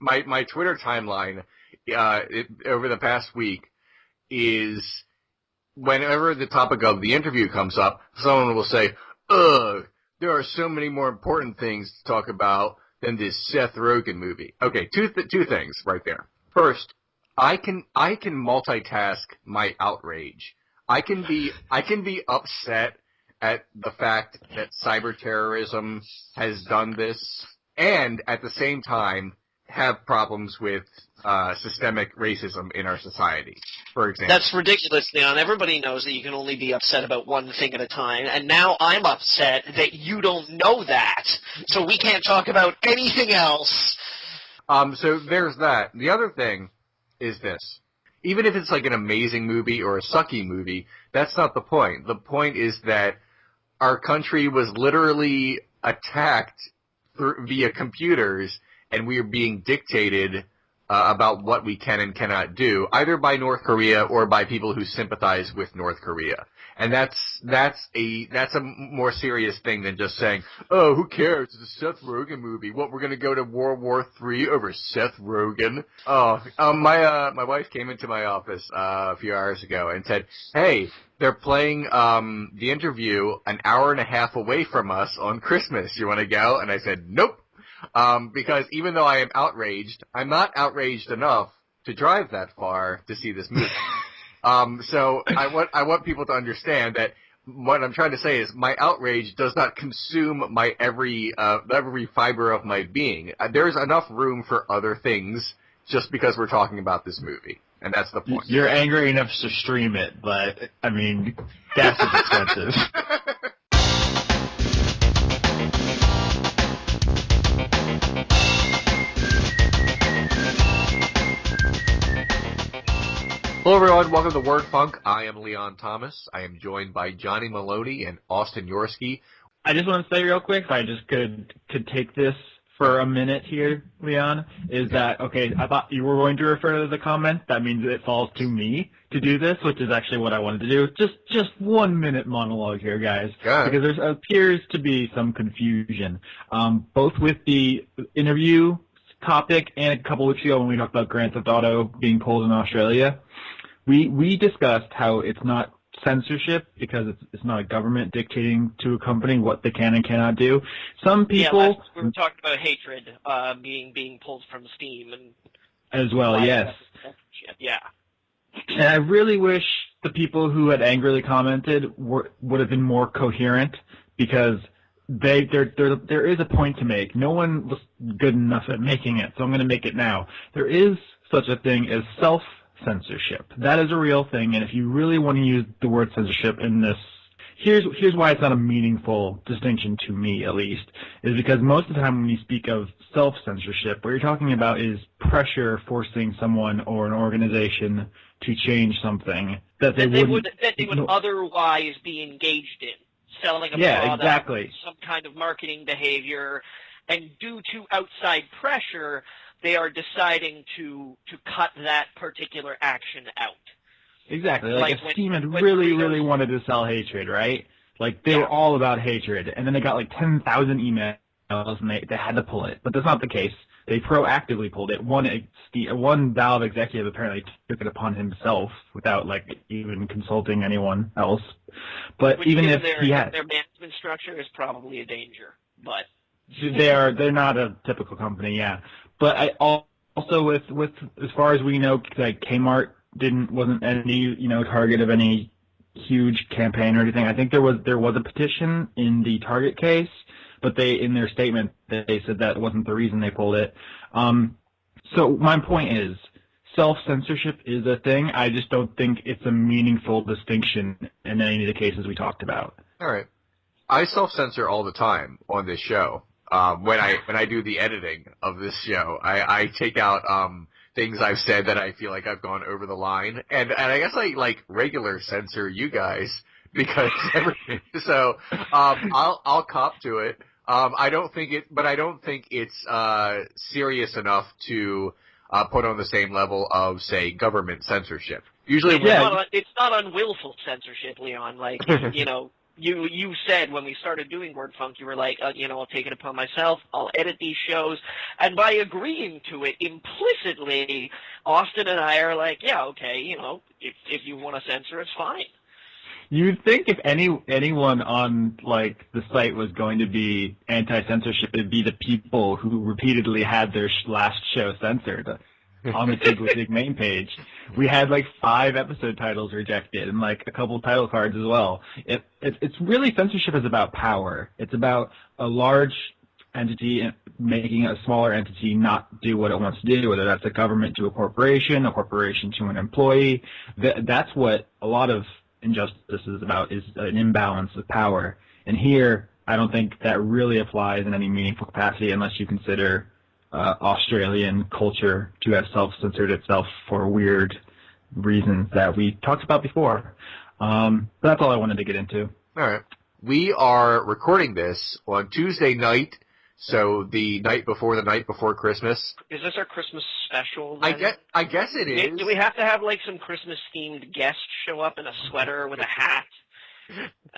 my Twitter timeline over the past week is whenever the topic of the interview comes up, someone will say, "Ugh, there are so many more important things to talk about than this Seth Rogen movie." Okay, two things right there. First, I can multitask my outrage. I can be upset at the fact that cyber terrorism has done this, and at the same time have problems with systemic racism in our society, for example. That's ridiculous, Leon. Everybody knows that you can only be upset about one thing at a time, and now I'm upset that you don't know that, so we can't talk about anything else. So there's that. The other thing is this. Even if it's like an amazing movie or a sucky movie, that's not the point. The point is that our country was literally attacked via computers, and we are being dictated about what we can and cannot do, either by North Korea or by people who sympathize with North Korea. And that's a more serious thing than just saying, "Oh, who cares? It's a Seth Rogen movie. What, we're gonna go to World War III over Seth Rogen?" My wife came into my office a few hours ago and said, "Hey, they're playing the interview an hour and a half away from us on Christmas. You want to go?" And I said, "Nope." Because even though I am outraged, I'm not outraged enough to drive that far to see this movie. So I want people to understand that what I'm trying to say is my outrage does not consume my every fiber of my being. There's enough room for other things just because we're talking about this movie. And that's the point. You're angry enough to stream it, but, I mean, gas is expensive. Hello everyone, welcome to Word Funk. I am Leon Thomas. I am joined by Johnny Maloney and Austin Yorsky. I just want to say real quick, if I just could take this for a minute here, Leon, is that, okay, I thought you were going to refer to the comment. That means it falls to me to do this, which is actually what I wanted to do. Just 1 minute monologue here, guys, because there appears to be some confusion, both with the interview topic and a couple weeks ago when we talked about Grand Theft Auto being pulled in Australia. We discussed how it's not censorship because it's not a government dictating to a company what they can and cannot do. Some people we were talking about hatred being pulled from Steam and as well. Yes. Yeah. And I really wish the people who had angrily commented would have been more coherent, because there is a point to make. No one was good enough at making it, so I'm going to make it now. There is such a thing as self-censorship. That is a real thing, and if you really want to use the word censorship in this, here's why it's not a meaningful distinction to me, at least, is because most of the time when you speak of self-censorship, what you're talking about is pressure forcing someone or an organization to change something that they would otherwise be engaged in. Selling a product, exactly. Some kind of marketing behavior, and due to outside pressure, they are deciding to cut that particular action out. Exactly. Like if Steam had really wanted to sell hatred, right? Like, they were all about hatred, and then they got like 10,000 emails, and they had to pull it. But that's not the case. They proactively pulled it. One Valve executive apparently took it upon himself without like even consulting anyone else. But which, even if their management structure is probably a danger. But they're not a typical company, yeah. But I also with as far as we know, like Kmart wasn't any target of any huge campaign or anything. I think there was a petition in the Target case, but in their statement, they said that wasn't the reason they pulled it. So my point is, self-censorship is a thing. I just don't think it's a meaningful distinction in any of the cases we talked about. All right. I self-censor all the time on this show. When I do the editing of this show, I take out things I've said that I feel like I've gone over the line, and I guess I like regular censor you guys because everything. So I'll cop to it. I don't think it's serious enough to put on the same level of, say, government censorship. Usually, it's not unwillful censorship, Leon. Like You said when we started doing Word Funk, you were like, I'll take it upon myself. I'll edit these shows. And by agreeing to it implicitly, Austin and I are like, yeah, okay, if you want to censor, it's fine. You'd think if anyone on the site was going to be anti-censorship, it'd be the people who repeatedly had their last show censored on the Tigwizig main page. We had 5 episode titles rejected and a couple title cards as well. It's really, censorship is about power. It's about a large entity making a smaller entity not do what it wants to do, whether that's a government to a corporation to an employee. That's what a lot of injustice is about, is an imbalance of power. And here, I don't think that really applies in any meaningful capacity unless you consider Australian culture to have self-censored itself for weird reasons that we talked about before. That's all I wanted to get into. All right. We are recording this on Tuesday night, so the night before Christmas. Is this our Christmas special, then? I guess it is. Do we have to have, some Christmas-themed guests show up in a sweater with a hat?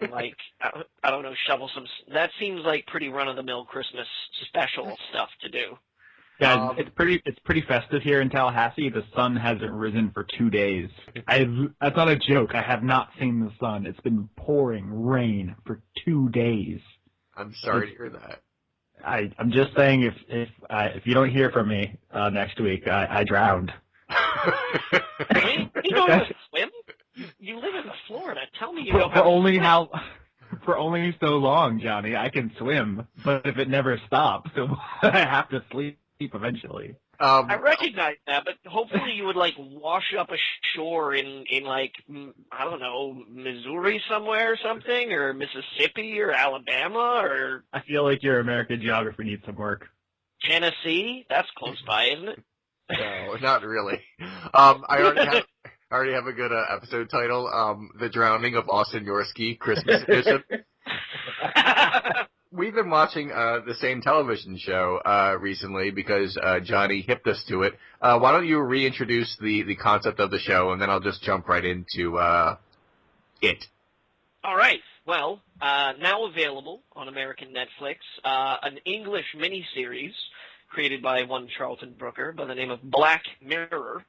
And, I don't know, shovel some... That seems like pretty run-of-the-mill Christmas special stuff to do. Yeah, it's pretty festive here in Tallahassee. The sun hasn't risen for 2 days. That's not a joke. I have not seen the sun. It's been pouring rain for 2 days. I'm sorry to hear that. I'm just saying, if you don't hear from me next week, I drowned. You know how to swim? You live in Florida. Tell me you know how to swim. For only so long, Johnny. I can swim, but if it never stops, I have to sleep eventually. I recognize that, but hopefully you would wash up ashore in I don't know, Missouri somewhere or something, or Mississippi or Alabama, or I feel like your American geography needs some work. Tennessee? That's close by, isn't it? No, not really. I already have a good episode title. The Drowning of Austin Yorsky, Christmas Edition. We've been watching the same television show recently because Johnny hipped us to it. Why don't you reintroduce the concept of the show, and then I'll just jump right into it. All right. Well, now available on American Netflix, an English miniseries created by one Charlton Brooker by the name of Black Mirror,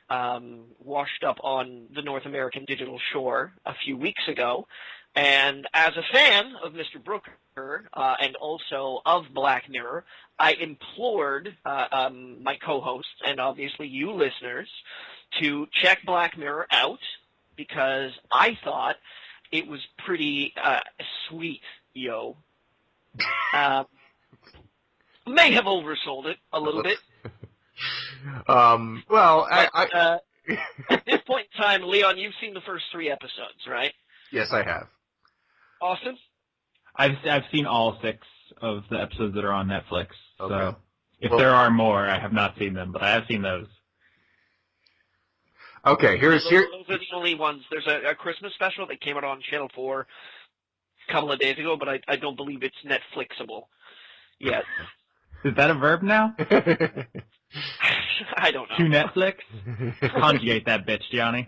washed up on the North American digital shore a few weeks ago. And as a fan of Mr. Brooker and also of Black Mirror, I implored my co-hosts and obviously you listeners to check Black Mirror out because I thought it was pretty sweet, yo. May have oversold it a little bit. At this point in time, Leon, you've seen the first 3 episodes, right? Yes, I have. Austin? I've seen all 6 of the episodes that are on Netflix. Okay. So if there are more, I have not seen them, but I have seen those. Okay, those are the only ones. There's a Christmas special that came out on Channel 4 a couple of days ago, but I don't believe it's Netflixable yet. Is that a verb now? I don't know. To Netflix? Conjugate that bitch, Johnny.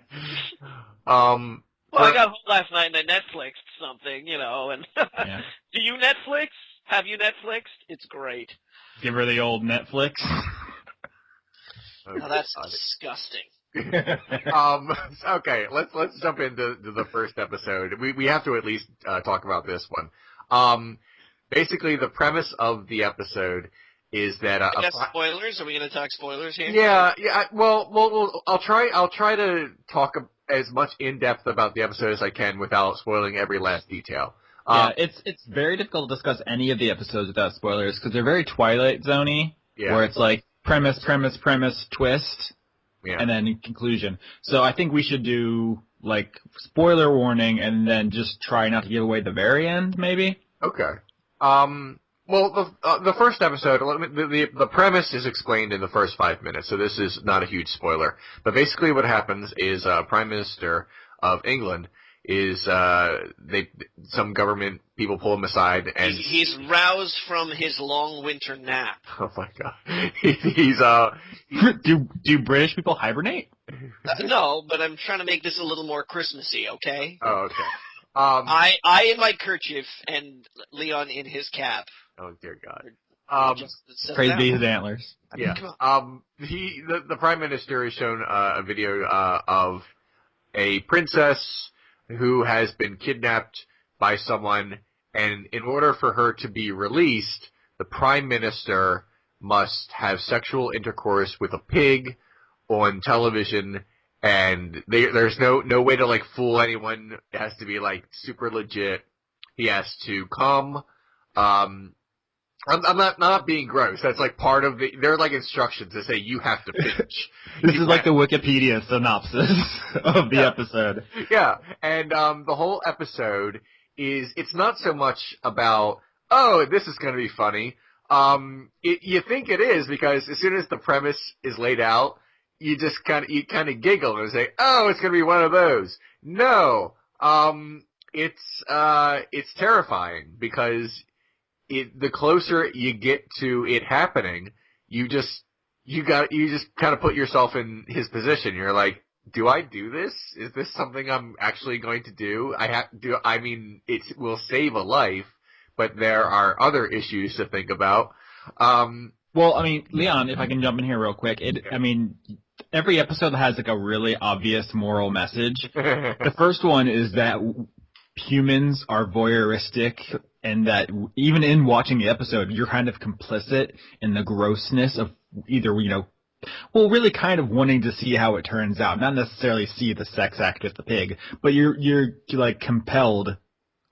Well, I got home last night and I Netflixed something, and yeah. Do you Netflix? Have you Netflixed? It's great. Give her the old Netflix. Oh, that's disgusting. Okay, let's jump into the first episode. We have to at least talk about this one. Basically, the premise of the episode is that spoilers. Are we going to talk spoilers here? Yeah. Well, I'll try to talk as much in depth about the episode as I can without spoiling every last detail. Yeah, it's very difficult to discuss any of the episodes without spoilers because they're very Twilight Zone-y, where it's premise, twist, and then conclusion. So I think we should do spoiler warning and then just try not to give away the very end, maybe. Okay. Well, the first episode, the premise is explained in the first 5 minutes, so this is not a huge spoiler. But basically what happens is Prime Minister of England is some government people pull him aside and he's roused from his long winter nap. Oh my god. He's do British people hibernate? No, but I'm trying to make this a little more Christmassy, okay? Oh, okay. I in my kerchief and Leon in his cap. Oh dear God. Praise be his antlers. Yeah. The Prime Minister has shown a video of a princess who has been kidnapped by someone, and in order for her to be released, the Prime Minister must have sexual intercourse with a pig on television, and there's no way to like fool anyone. It has to be like super legit. He has to come. I'm not being gross. That's like part of they're like instructions that say you have to pinch. This is like the Wikipedia synopsis of the episode. Yeah, and the whole episode it's not so much about, oh, this is going to be funny. You think it is, because as soon as the premise is laid out, you kind of giggle and say, oh, it's going to be one of those. No, it's terrifying, because the closer you get to it happening, you just kind of put yourself in his position. You're like, do I do this? Is this something I'm actually going to do? I mean, it will save a life, but there are other issues to think about. Well, I mean, Leon, if I can jump in here real quick, I mean, every episode has like a really obvious moral message. The first one is that humans are voyeuristic, and that even in watching the episode, you're kind of complicit in the grossness of either, really kind of wanting to see how it turns out. Not necessarily see the sex act with the pig, but you're like compelled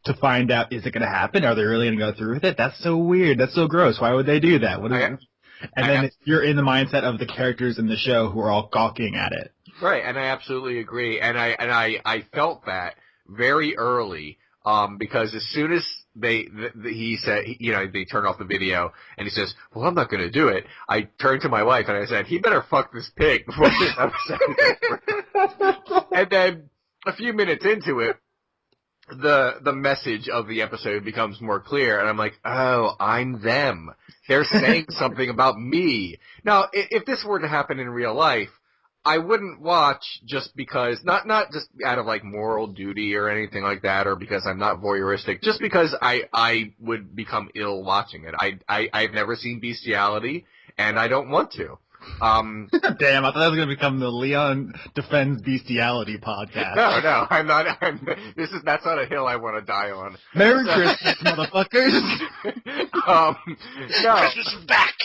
to find out, is it going to happen? Are they really going to go through with it? That's so weird. That's so gross. Why would they do that? Then you're in the mindset of the characters in the show who are all gawking at it. Right, and I absolutely agree. And I felt that very early, because as soon as he said, they turned off the video, and he says, well, I'm not going to do it. I turned to my wife and I said, he better fuck this pig before this episode is over. And then a few minutes into it, the message of the episode becomes more clear, and I'm like, oh, I'm them. They're saying something about me. Now, if this were to happen in real life, I wouldn't watch just because, not just out of like moral duty or anything like that, or because I'm not voyeuristic, just because I would become ill watching it. I've never seen bestiality, and I don't want to. Damn, I thought that was going to become the Leon Defends Bestiality podcast. No, I'm not. That's not a hill I want to die on. Merry Christmas, motherfuckers! No. Christmas is back!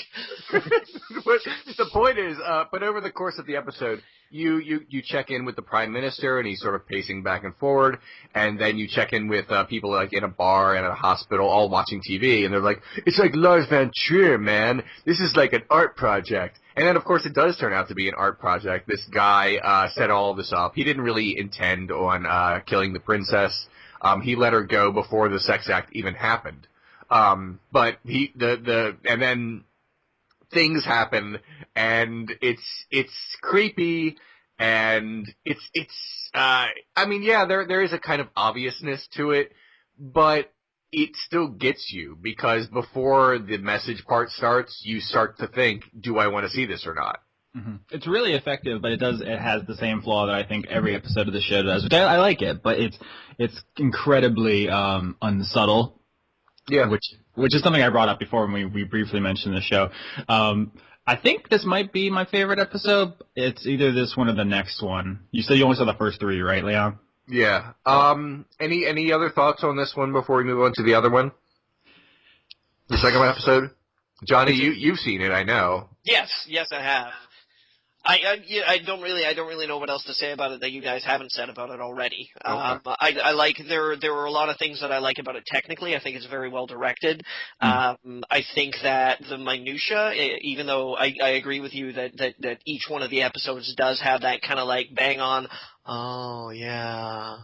But the point is, but over the course of the episode, you check in with the Prime Minister, and he's sort of pacing back and forward, and then you check in with people like in a bar and at a hospital, all watching TV, and they're like, it's like Lars Van Trier, man. This is like an art project. And then, of course, it does turn out to be an art project. This guy set all of this up. He didn't really intend on killing the princess. He let her go before the sex act even happened. But and then things happen, and it's creepy, and there is a kind of obviousness to it, but it still gets you, because before the message part starts, you start to think, do I want to see this or not? Mm-hmm. It's really effective, but it has the same flaw that I think every episode of the show does, which I like it, but it's incredibly unsubtle. Yeah. Which is something I brought up before when we briefly mentioned the show. I think this might be my favorite episode. It's either this one or the next one. You said you only saw the first three, right, Leon? Yeah. Any other thoughts on this one before we move on to the other one? The second episode? Johnny, you've seen it, I know. Yes, I have. I don't really know what else to say about it that you guys haven't said about it already. Okay. I like there were a lot of things that I like about it technically. I think it's very well directed. I think that the minutia, even though I agree with you that each one of the episodes does have that kind of like bang on, oh yeah,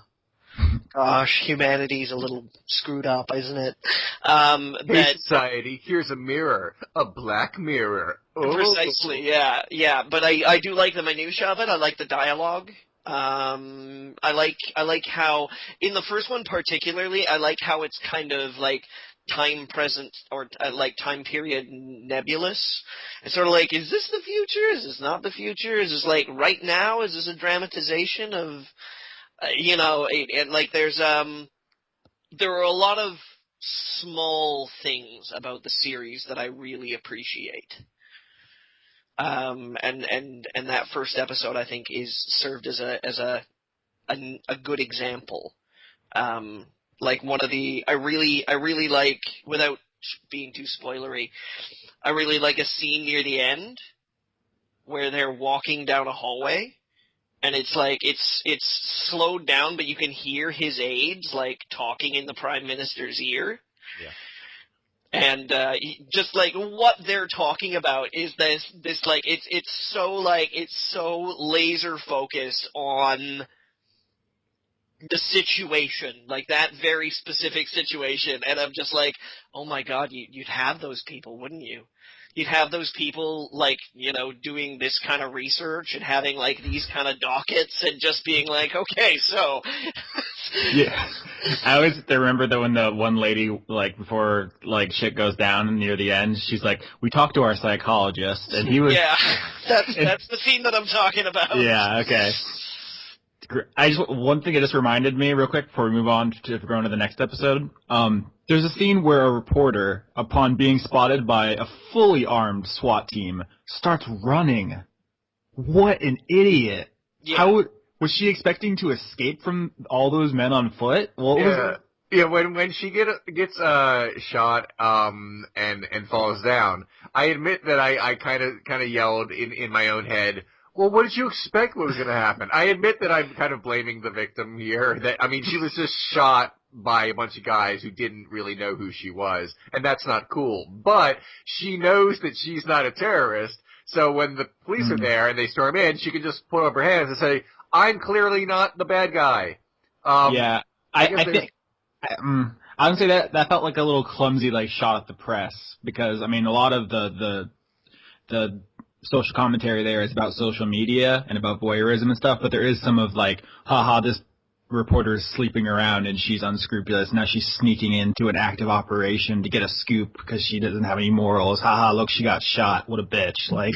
gosh, humanity's a little screwed up, isn't it? Hey, society, here's a mirror, a black mirror. Oh. Precisely, yeah. But I do like the minutia of it. I like the dialogue. I like how in the first one particularly, I like how it's kind of like time present or like time period nebulous. It's sort of like, is this the future? Is this not the future? Is this like right now? Is this a dramatization of, and like there's there are a lot of small things about the series that I really appreciate. And that first episode, I think, is served as a good example. Like one of the, I really like, without being too spoilery, I really like a scene near the end where they're walking down a hallway, and it's like, it's slowed down, but you can hear his aides, like, talking in the Prime Minister's ear. Yeah. And just like what they're talking about is this like it's so laser focused on the situation, like that very specific situation, and I'm just like, oh my god, you'd have those people, wouldn't you? You'd have those people, like, you know, doing this kind of research and having, like, these kind of dockets and just being like, okay, so... Yeah. I always remember that when the one lady, like, before, like, shit goes down near the end, she's like, we talked to our psychologist, and he was... Yeah, that's the scene that I'm talking about. Yeah, okay. One thing it just reminded me real quick before we move on to go on to the next episode. There's a scene where a reporter, upon being spotted by a fully armed SWAT team, starts running. What an idiot! Yeah. How was she expecting to escape from all those men on foot? Yeah, when she gets shot and falls down, I admit that I kind of yelled in my own head, well, what did you expect was going to happen? I admit that I'm kind of blaming the victim here. She was just shot by a bunch of guys who didn't really know who she was, and that's not cool. But she knows that she's not a terrorist, so when the police are there and they storm in, she can just put up her hands and say, I'm clearly not the bad guy. I think... I'm going to say that felt like a little clumsy, like, shot at the press, because, I mean, a lot of the social commentary there is about social media and about voyeurism and stuff, but there is some of, like, haha, this reporter is sleeping around and she's unscrupulous. Now she's sneaking into an active operation to get a scoop because she doesn't have any morals. Haha, look, she got shot. What a bitch. Like,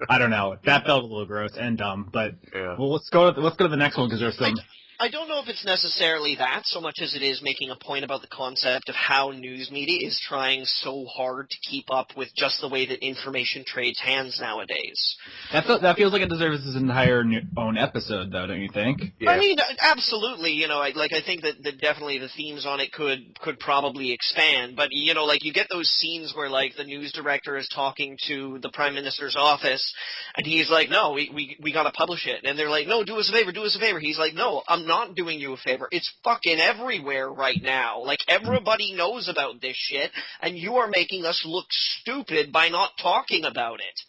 I don't know. That felt a little gross and dumb, but yeah. Well, let's go to the next one because there's some... I don't know if it's necessarily that so much as it is making a point about the concept of how news media is trying so hard to keep up with just the way that information trades hands nowadays. That feels like it deserves its entire own episode, though, don't you think? Yeah. I mean, absolutely. You know, I think that definitely the themes on it could probably expand. But you know, like you get those scenes where like the news director is talking to the Prime Minister's office, and he's like, "No, we got to publish it," and they're like, "No, do us a favor." He's like, "No, I'm not doing you a favor. It's fucking everywhere right now. Like, everybody knows about this shit, and you are making us look stupid by not talking about it."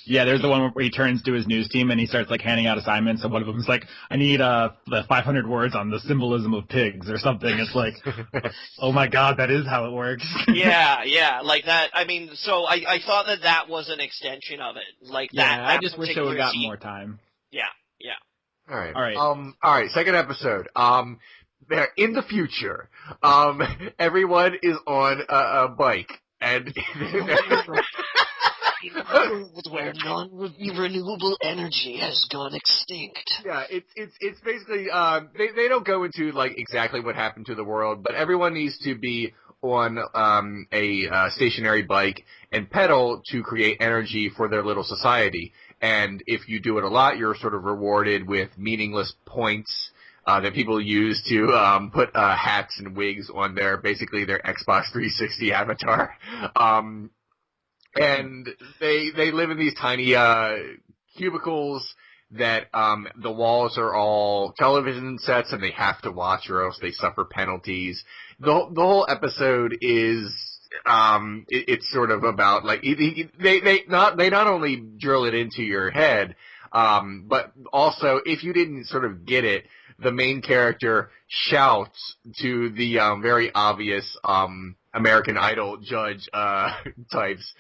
Yeah, there's the one where he turns to his news team and he starts, like, handing out assignments, and one of them is like, I need the 500 words on the symbolism of pigs or something. It's like, oh my god, that is how it works. yeah, like that. I mean, so I thought that was an extension of it. Like that. Yeah, I just wish I would have got more time. Yeah. All right. Second episode. There in the future, everyone is on a bike, and where non-renewable energy has gone extinct. Yeah, it's basically they don't go into like exactly what happened to the world, but everyone needs to be on a stationary bike and pedal to create energy for their little society. And if you do it a lot, you're sort of rewarded with meaningless points that people use to put hats and wigs on basically their Xbox 360 avatar. And they live in these tiny cubicles that the walls are all television sets, and they have to watch or else they suffer penalties. The whole episode is it's sort of about like they not only drill it into your head, but also if you didn't sort of get it, the main character shouts to the very obvious American Idol judge types.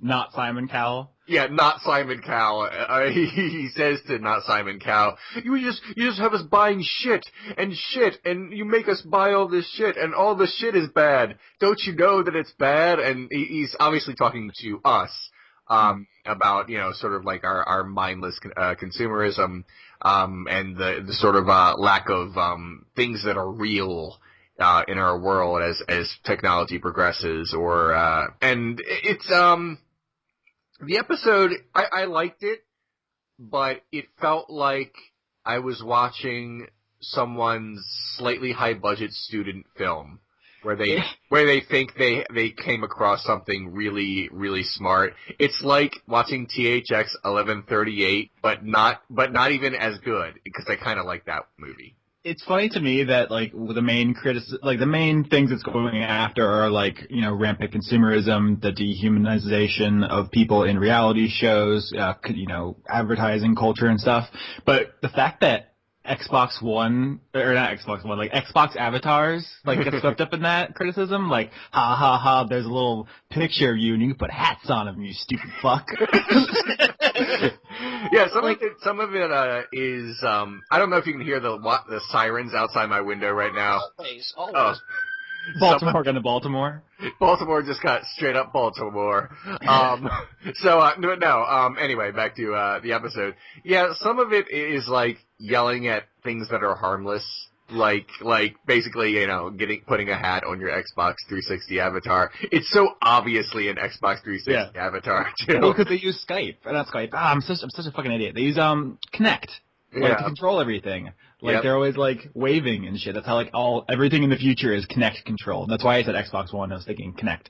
Not Simon Cowell. Yeah, not Simon Cowell. He says to not Simon Cowell, you just have us buying shit, and you make us buy all this shit, and all the shit is bad. Don't you know that it's bad? And he's obviously talking to us. about, sort of like our mindless consumerism, and the sort of lack of things that are real in our world as technology progresses, and it's the episode, I liked it, but it felt like I was watching someone's slightly high budget student film where they think they came across something really, really smart. It's like watching THX 1138, but not even as good, because I kind of like that movie. It's funny to me that like the main things it's going after are like, rampant consumerism, the dehumanization of people in reality shows, advertising culture and stuff. But the fact that Xbox avatars, like, get swept up in that criticism, like, ha ha ha, there's a little picture of you and you can put hats on them, you stupid fuck. Yeah, some of it is, I don't know if you can hear the sirens outside my window right now. Always. Oh. Baltimore going to Baltimore. Baltimore just got straight up Baltimore. Anyway, back to the episode. Yeah, some of it is like yelling at things that are harmless, like basically, putting a hat on your Xbox 360 avatar. It's so obviously an Xbox 360 avatar, too. Well, because they use Skype. Not Skype. I'm such a fucking idiot. They use Kinect. To control everything. They're always, waving and shit. That's how, everything in the future is Kinect control. That's why I said Xbox One. I was thinking Kinect.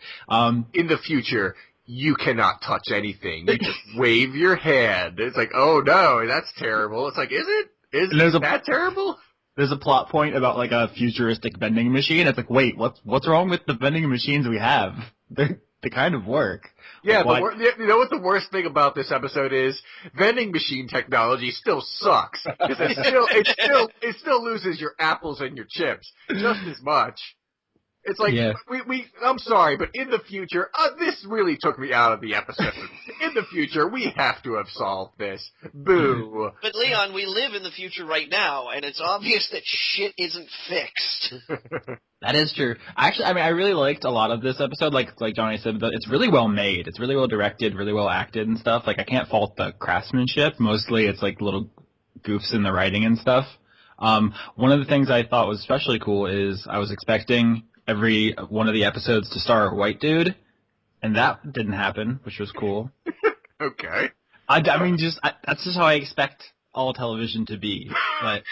In the future, you cannot touch anything. You just wave your hand. It's like, oh, no, that's terrible. It's like, is it? Is that terrible? There's a plot point about, a futuristic vending machine. It's like, wait, what's wrong with the vending machines we have? They kind of work. Yeah, you know what the worst thing about this episode is? Vending machine technology still sucks. Because it still loses your apples and your chips just as much. It's like, I'm sorry, but in the future, this really took me out of the episode. In the future, we have to have solved this. Boo. But Leon, we live in the future right now, and it's obvious that shit isn't fixed. That is true. Actually, I really liked a lot of this episode. Like Johnny said, it's really well made. It's really well directed, really well acted and stuff. I can't fault the craftsmanship. Mostly it's little goofs in the writing and stuff. One of the things I thought was especially cool is I was expecting every one of the episodes to star a white dude, and that didn't happen, which was cool. Okay. That's just how I expect all television to be. But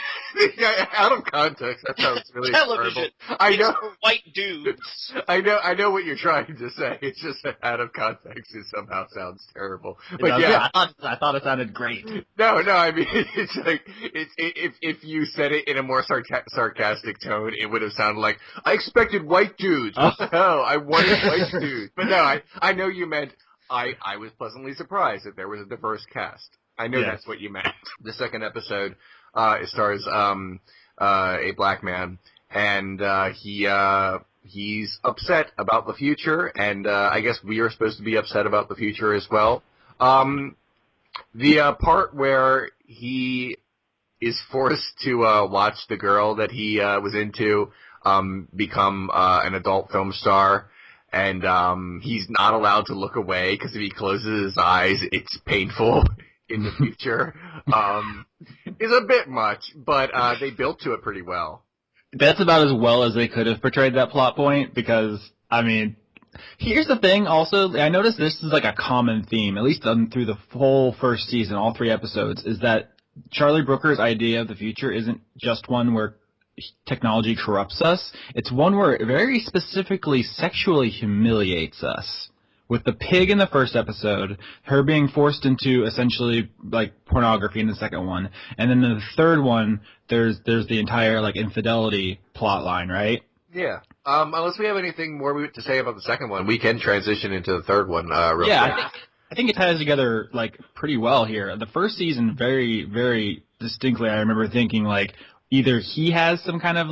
out of context, that sounds really television. Terrible. I know. For white dudes. I know what you're trying to say. It's just that out of context, it somehow sounds terrible. But I thought it sounded great. No. I mean, it's like if you said it in a more sarcastic tone, it would have sounded like I expected white dudes. What the hell? I wanted white dudes. But no, I know you meant I was pleasantly surprised that there was a diverse cast. I know that's what you meant. The second episode stars a black man, and he's upset about the future, and I guess we are supposed to be upset about the future as well. The part where he is forced to watch the girl that he was into become an adult film star, and he's not allowed to look away because if he closes his eyes, it's painful. In the future, is a bit much, but they built to it pretty well. That's about as well as they could have portrayed that plot point, because, here's the thing also, I noticed this is a common theme, at least through the whole first season, all 3 episodes, is that Charlie Brooker's idea of the future isn't just one where technology corrupts us, it's one where it very specifically sexually humiliates us. With the pig in the first episode, her being forced into essentially pornography in the second one, and then in the third one, there's the entire infidelity plot line, right? Yeah. Unless we have anything more to say about the second one, we can transition into the third one. Real quick. I think it ties together pretty well here. The first season, very, very distinctly, I remember thinking either he has some kind of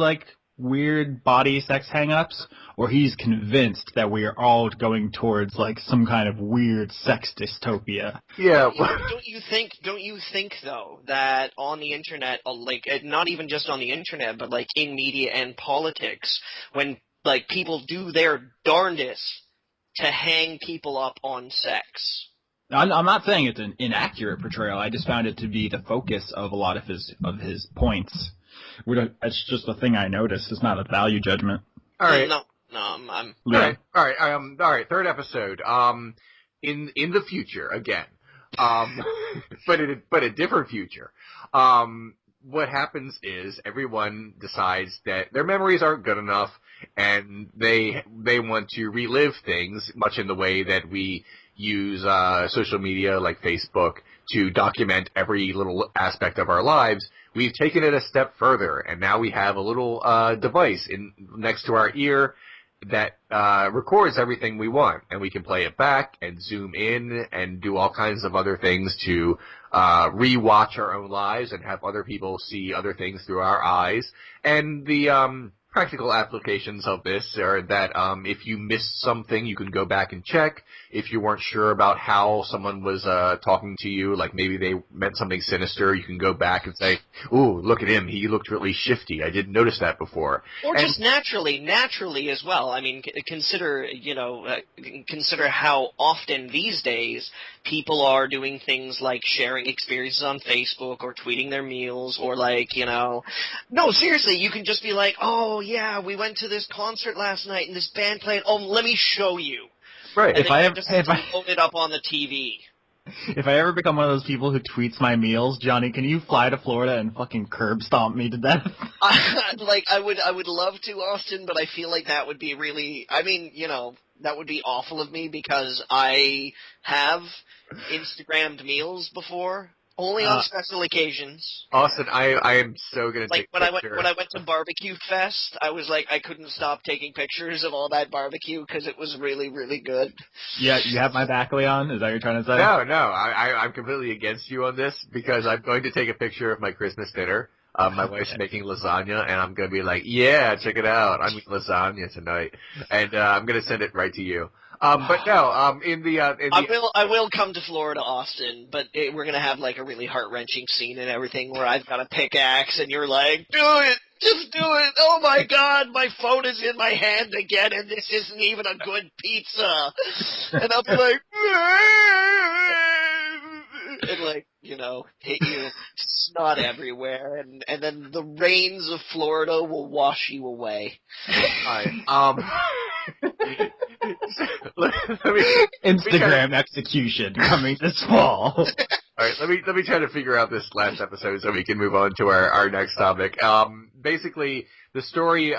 weird body sex hang-ups, or he's convinced that we are all going towards some kind of weird sex dystopia. Yeah. Don't you think though that on the internet, not even just on the internet, but in media and politics, when people do their darndest to hang people up on sex, I'm not saying it's an inaccurate portrayal. I just found it to be the focus of a lot of his points. It's just a thing I noticed. It's not a value judgment. All right. No, I'm. Yeah. All right. Third episode. In the future again. But a different future. What happens is everyone decides that their memories aren't good enough, and they want to relive things, much in the way that we use social media like Facebook to document every little aspect of our lives. We've taken it a step further, and now we have a little device next to our ear that records everything we want, and we can play it back and zoom in and do all kinds of other things to re-watch our own lives and have other people see other things through our eyes. And the practical applications of this are that if you missed something, you can go back and check. If you weren't sure about how someone was talking to you, like maybe they meant something sinister, you can go back and say, "Ooh, look at him. He looked really shifty. I didn't notice that before." Or just naturally as well. I mean, consider how often these days people are doing things like sharing experiences on Facebook or tweeting their meals or no, seriously, you can just be like, "Oh, yeah, we went to this concert last night and this band played. Oh, let me show you." Right. And if I load it up on the TV. If I ever become one of those people who tweets my meals, Johnny, can you fly to Florida and fucking curb stomp me to death? I would love to, Austin, but I feel like that would be really. I mean, that would be awful of me because I have Instagrammed meals before. Only on special occasions. Austin, I am so gonna take when I went to Barbecue Fest, I was like, I couldn't stop taking pictures of all that barbecue because it was really, really good. Yeah, you have my back, Leon? Is that what you're trying to say? No, I'm completely against you on this because I'm going to take a picture of my Christmas dinner. My wife's making lasagna, and I'm going to be like, yeah, check it out. I'm eating lasagna tonight. And I'm going to send it right to you. But no, I will come to Florida, Austin, but we're gonna have like a really heart-wrenching scene and everything where I've got a pickaxe and you're like, "Do it, just do it! Oh my God, my phone is in my hand again, and this isn't even a good pizza." And I'll be like, and hit you, snot everywhere, and then the rains of Florida will wash you away. Instagram execution coming this fall. All right, let me try to figure out this last episode so we can move on to our next topic. Basically, the story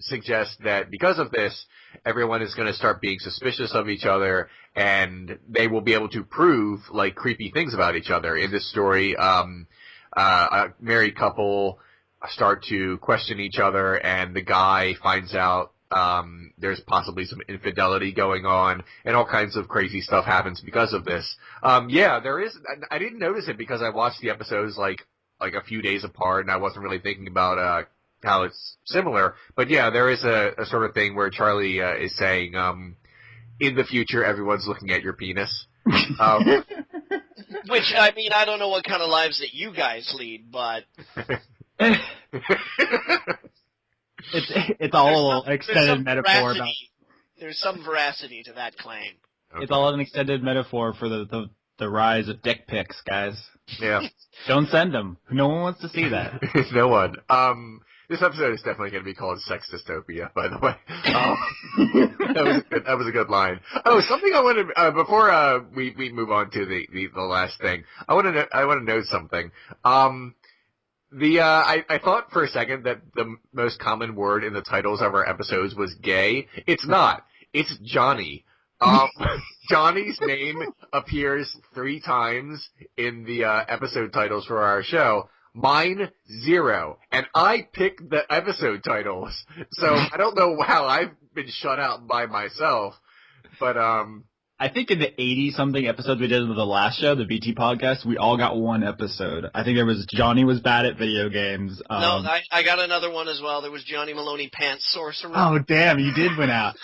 suggests that because of this, everyone is going to start being suspicious of each other, and they will be able to prove like creepy things about each other. In this story, a married couple start to question each other, and the guy finds out there's possibly some infidelity going on, and all kinds of crazy stuff happens because of this. Yeah, there is. I didn't notice it because I watched the episodes like a few days apart, and I wasn't really thinking about how it's similar. But yeah, there is a sort of thing where Charlie is saying, in the future, everyone's looking at your penis. Which, I mean, I don't know what kind of lives that you guys lead, but... It's all an extended metaphor about... There's some veracity to that claim. Okay. It's all an extended metaphor for the rise of dick pics, guys. Yeah. Don't send them. No one wants to see that. No one. This episode is definitely going to be called Sex Dystopia, by the way. That was a good line. Oh, something I wanted before we move on to the last thing. I want to know something. I thought for a second that the most common word in the titles of our episodes was gay. It's not. It's Johnny. Johnny's name appears 3 times in the episode titles for our show. Mine, 0. And I picked the episode titles. So I don't know how I've been shut out by myself. But I think in the 80-something episodes we did of the last show, the BT podcast, we all got one episode. I think there was Johnny was bad at video games. No, I got another one as well. There was Johnny Maloney Pants Sorcerer. Oh, damn, you did win out.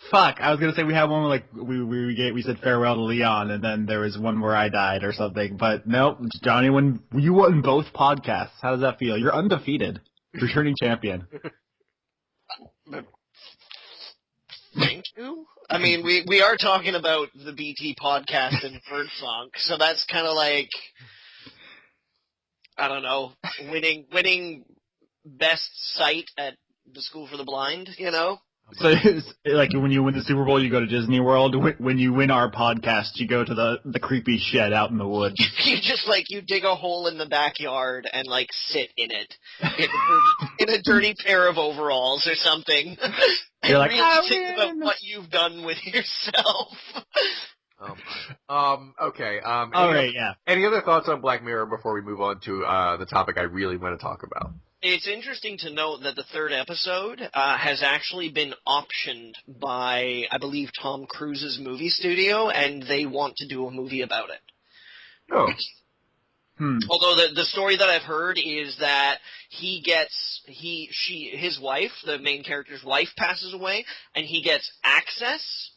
Fuck, I was gonna say we had one where, like, we said farewell to Leon, and then there was one where I died or something, but nope, Johnny you won both podcasts. How does that feel? You're undefeated. Returning champion. Thank you. I mean, we are talking about the BT podcast and Birdsong, so that's kind of like, I don't know, winning best site at the School for the Blind, you know? So it's like when you win the Super Bowl, you go to Disney World. When you win our podcast, you go to the creepy shed out in the woods. You just you dig a hole in the backyard and sit in it in a dirty pair of overalls or something. You're like, really think about what you've done with yourself. Okay. All right. Yeah. Any other thoughts on Black Mirror before we move on to the topic I really want to talk about? It's interesting to note that the third episode has actually been optioned by, I believe, Tom Cruise's movie studio, and they want to do a movie about it. Oh. Although the story that I've heard is that his wife, the main character's wife, passes away, and he gets access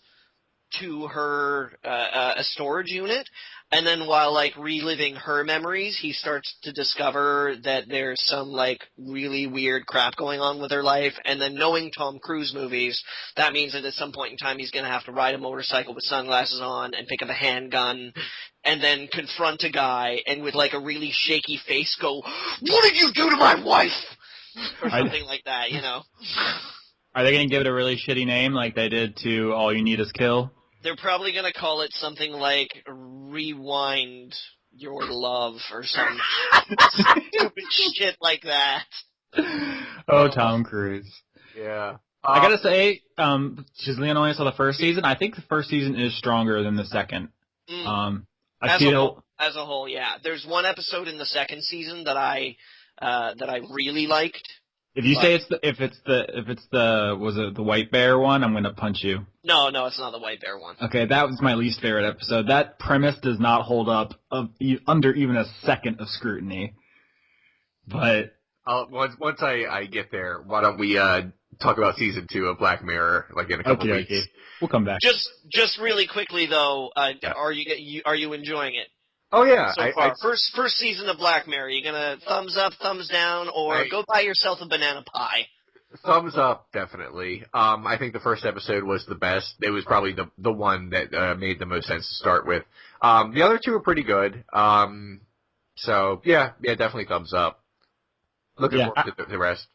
to her a storage unit, and then while reliving her memories, he starts to discover that there's some really weird crap going on with her life. And then knowing Tom Cruise movies, that means that at some point in time he's going to have to ride a motorcycle with sunglasses on and pick up a handgun and then confront a guy and with a really shaky face go, "What did you do to my wife?" Or something like that, you know. Are they going to give it a really shitty name like they did to All You Need Is Kill? They're probably going to call it something like Rewind Your Love or some stupid shit like that. Oh, Tom Cruise. Yeah. I gotta say, Leon only saw the first season. I think the first season is stronger than the second. As a whole, yeah. There's one episode in the second season that I really liked. If you say if it's the White Bear one, I'm gonna punch you. No, it's not the White Bear one. Okay, that was my least favorite episode. That premise does not hold up under even a second of scrutiny. But once I get there, why don't we talk about season 2 of Black Mirror in a couple weeks? Okay. We'll come back. Just really quickly though, are you enjoying it? Oh yeah, so far. First season of Black Mirror. You gonna thumbs up, thumbs down, or go buy yourself a banana pie? Thumbs up, definitely. I think the first episode was the best. It was probably the one that made the most sense to start with. The other two are pretty good. So yeah, definitely thumbs up. Looking forward to the rest.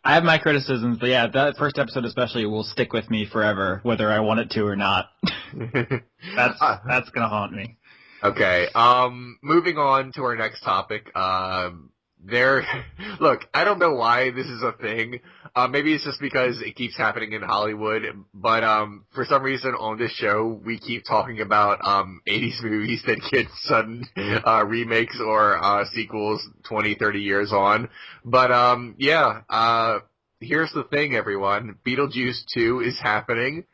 I have my criticisms, but yeah, that first episode especially will stick with me forever, whether I want it to or not. That's gonna haunt me. Okay, moving on to our next topic. Look, I don't know why this is a thing. Maybe it's just because it keeps happening in Hollywood, but for some reason on this show, we keep talking about 80s movies that get sudden remakes or sequels 20, 30 years on. But here's the thing, everyone. Beetlejuice 2 is happening.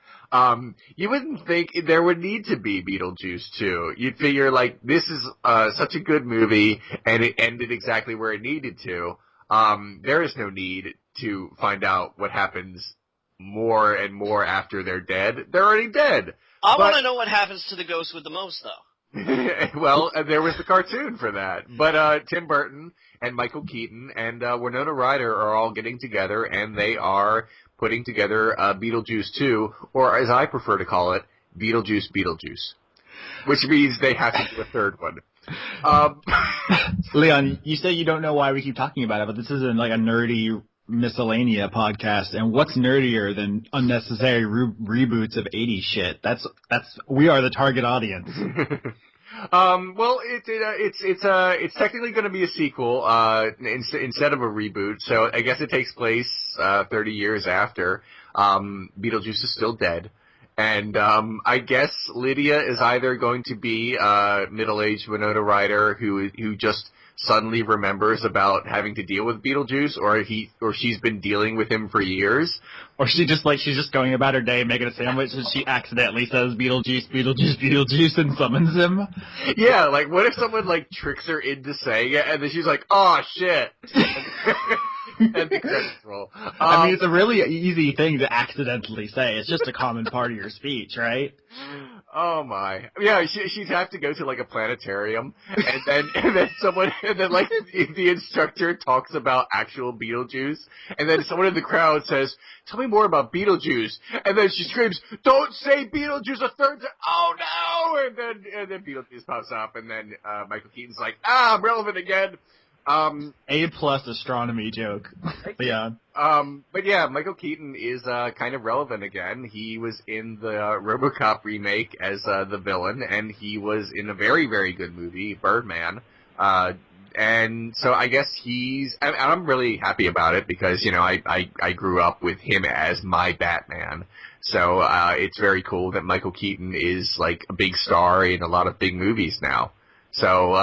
You wouldn't think there would need to be Beetlejuice 2. You'd figure, this is such a good movie, and it ended exactly where it needed to. There is no need to find out what happens more and more after they're dead. They're already dead. I want to know what happens to the ghost with the most, though. Well, there was the cartoon for that. But Tim Burton and Michael Keaton and Winona Ryder are all getting together, and they are putting together Beetlejuice 2, or as I prefer to call it, Beetlejuice, which means they have to do a third one. Leon, you say you don't know why we keep talking about it, but this isn't a nerdy miscellanea podcast, and what's nerdier than unnecessary reboots of 80s shit? We are the target audience. Well, it's technically going to be a sequel, instead of a reboot, so I guess it takes place, 30 years after, Beetlejuice is still dead, and, I guess Lydia is either going to be, middle-aged Winona Ryder who just suddenly remembers about having to deal with Beetlejuice, or she's been dealing with him for years. Or she's just going about her day making a sandwich and she accidentally says Beetlejuice and summons him. Yeah, what if someone tricks her into saying it and then she's like, "Oh shit." And the credits roll. I mean, it's a really easy thing to accidentally say. It's just a common part of your speech, right? Oh my. Yeah, she'd have to go to like a planetarium and then like the instructor talks about actual Beetlejuice and then someone in the crowd says, "Tell me more about Beetlejuice." And then she screams, "Don't say Beetlejuice a third time." Oh no! And then Beetlejuice pops up and then Michael Keaton's like, "I'm relevant again." A+ astronomy joke. Yeah. But yeah, Michael Keaton is kind of relevant again. He was in the RoboCop remake as the villain, and he was in a very, very good movie, Birdman. And so I guess I'm really happy about it because, you know, I grew up with him as my Batman. So it's very cool that Michael Keaton is like a big star in a lot of big movies now. So,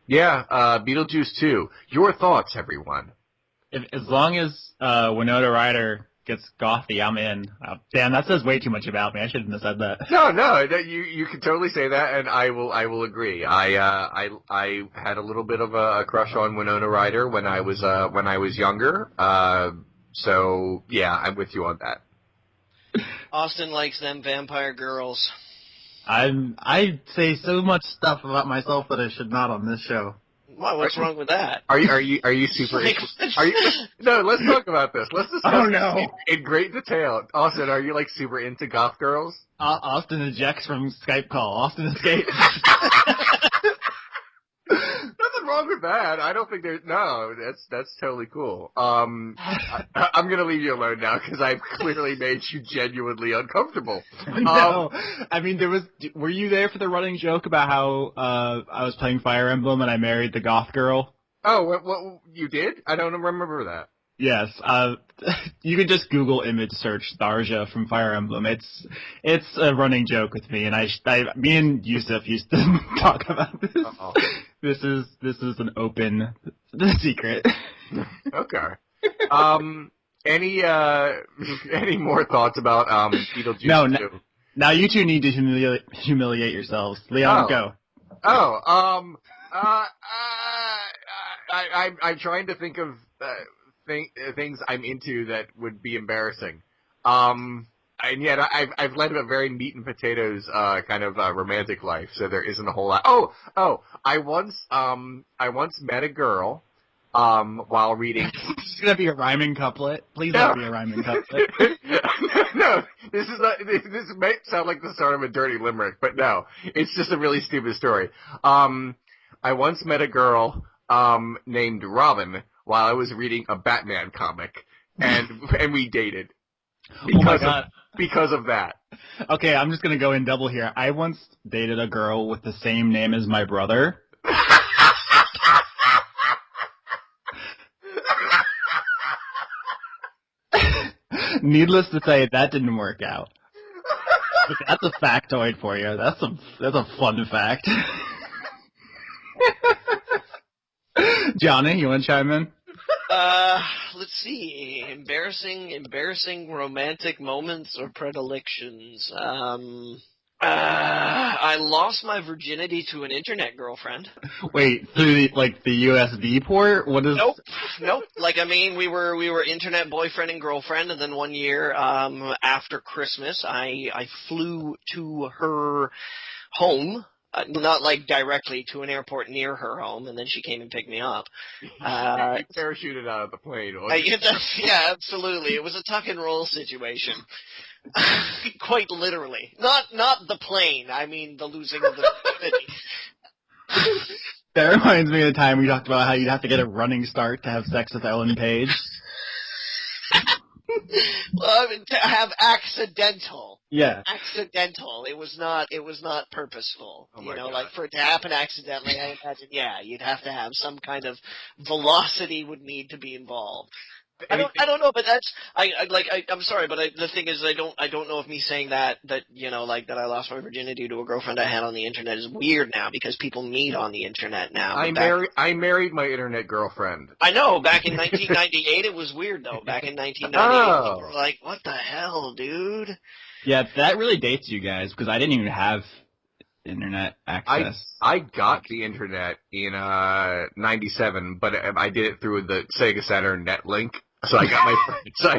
Beetlejuice 2. Your thoughts, everyone? As long as Winona Ryder gets gothy, I'm in. Damn, that says way too much about me. I shouldn't have said that. No, you can totally say that, and I will agree. I had a little bit of a crush on Winona Ryder when I was younger. So yeah, I'm with you on that. Austin likes them vampire girls. I say so much stuff about myself that I should not on this show. Well, what's wrong with that? Are you super? No, let's talk about this. Let's discuss in great detail. Austin, are you like super into goth girls? Austin ejects from Skype call. Austin escapes. Nothing wrong with that. I don't think that's totally cool. I'm gonna leave you alone now because I've clearly made you genuinely uncomfortable. No, I mean were you there for the running joke about how I was playing Fire Emblem and I married the goth girl? Oh, what you did? I don't remember that. Yes, you can just Google image search Tharja from Fire Emblem. It's a running joke with me, and me and Yusuf used to talk about this. Uh-oh. This is an open secret. Okay. Any more thoughts about Beetlejuice? No. Now you two need to humiliate yourselves. Leon, go. I'm trying to think of things I'm into that would be embarrassing. And yet I've led a very meat and potatoes kind of romantic life, so there isn't a whole lot. Oh, I once met a girl while reading. It's gonna be a rhyming couplet. Please don't be a rhyming couplet. No, this is not. This may sound like the start of a dirty limerick, but no, it's just a really stupid story. I once met a girl named Robin while I was reading a Batman comic, and we dated. Because of that. Okay, I'm just gonna go in double here. I once dated a girl with the same name as my brother. Needless to say, that didn't work out. But that's a factoid for you. That's a fun fact. Johnny, you want to chime in? Let's see. Embarrassing romantic moments or predilections. I lost my virginity to an internet girlfriend. Wait, through the USB port? What is? Nope. Like, I mean, we were internet boyfriend and girlfriend, and then one year, after Christmas, I flew to her home. Not like directly to an airport near her home, and then she came and picked me up. You parachuted out of the plane. Yeah, absolutely. It was a tuck and roll situation. Quite literally. Not the plane. I mean the losing of the virginity. That reminds me of the time we talked about how you'd have to get a running start to have sex with Ellen Page. Well, I mean, to have accidental. Yeah. Accidental. It was not purposeful. Oh my God. Like for it to happen accidentally, I imagine, you'd have to have some kind of velocity would need to be involved. I don't know, but that's I'm sorry, but the thing is, I don't know if me saying that that I lost my virginity to a girlfriend I had on the internet is weird now because people meet on the internet now. I married my internet girlfriend. I know. Back in 1998, it was weird though. Back in 1998, people were like, "What the hell, dude?" Yeah, that really dates you guys because I didn't even have internet access. I got the internet in '97, but I did it through the Sega Saturn NetLink. So I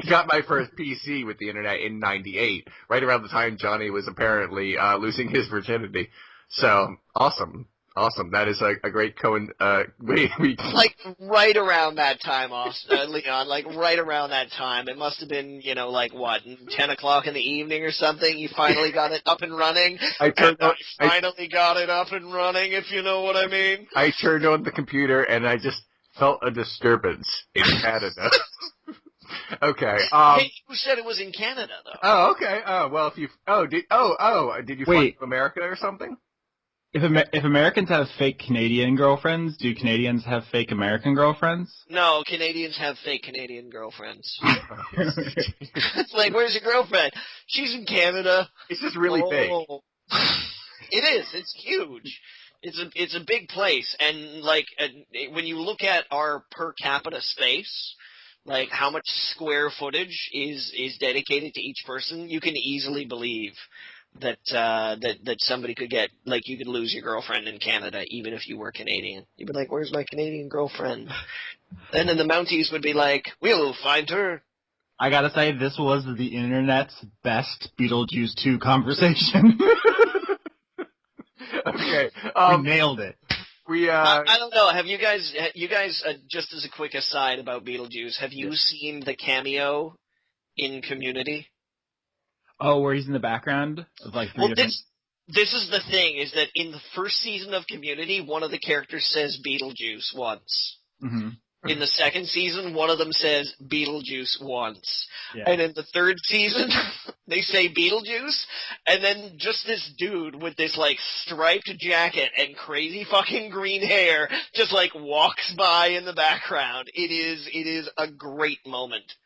got my first PC with the internet in '98, right around the time Johnny was apparently losing his virginity. So awesome. That is a great Like right around that time, Leon. Like right around that time. It must have been, 10 o'clock in the evening or something. You finally got it up and running. I finally got it up and running, if you know what I mean. I turned on the computer and I just felt a disturbance in Canada. Okay. Hey, who said it was in Canada though? Oh, okay. Oh, well, did you fly to America or something? If Americans have fake Canadian girlfriends, do Canadians have fake American girlfriends? No, Canadians have fake Canadian girlfriends. It's like, where's your girlfriend? She's in Canada. It's just really big. It is. It's huge. It's a big place, and when you look at our per capita space, like how much square footage is dedicated to each person, you can easily believe that somebody could get, like, you could lose your girlfriend in Canada even if you were Canadian. You'd be like, where's my Canadian girlfriend? And then the Mounties would be like, we'll find her. I gotta say, this was the internet's best Beetlejuice 2 conversation. Okay. We nailed it. I don't know. Have you guys, just as a quick aside about Beetlejuice, have you seen the cameo in Community? Oh, where he's in the background of like three different... This is the thing, is that in the first season of Community, one of the characters says Beetlejuice once. Mm-hmm. In the second season, one of them says Beetlejuice once. Yeah. And in the third season, they say Beetlejuice, and then just this dude with this, like, striped jacket and crazy fucking green hair just, like, walks by in the background. It is a great moment.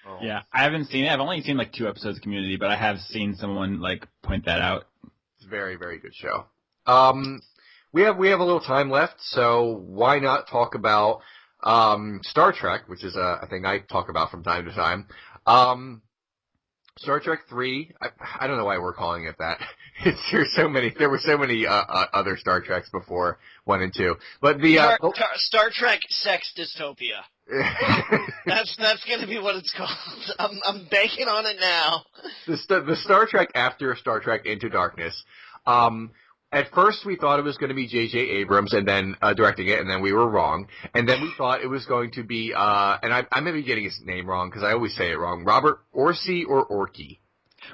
Oh. Yeah, I haven't seen it. I've only seen like 2 episodes of Community, but I have seen someone like point that out. It's a very, very good show. We have a little time left, so why not talk about Star Trek, which is a thing I talk about from time to time. Star Trek 3. I don't know why we're calling it that. There were so many other Star Treks before 1 and 2, but the Star Trek Sex Dystopia. That's gonna be what it's called. I'm banking on it now. The Star Trek after Star Trek Into Darkness. At first we thought it was going to be J.J. Abrams and then directing it, and then we were wrong. And then we thought it was going to be, and I may be getting his name wrong because I always say it wrong, Robert Orci or Orci.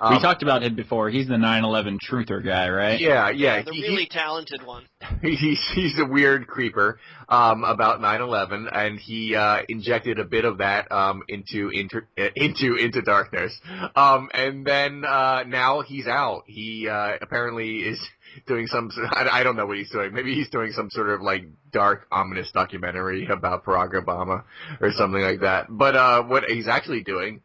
We talked about him before. He's the 9/11 truther guy, right? Yeah. The really talented one. He's a weird creeper about 9/11, and he injected a bit of that into Darkness. And then now he's out. He apparently is doing some. I don't know what he's doing. Maybe he's doing some sort of like dark, ominous documentary about Barack Obama or something like that. But what he's actually doing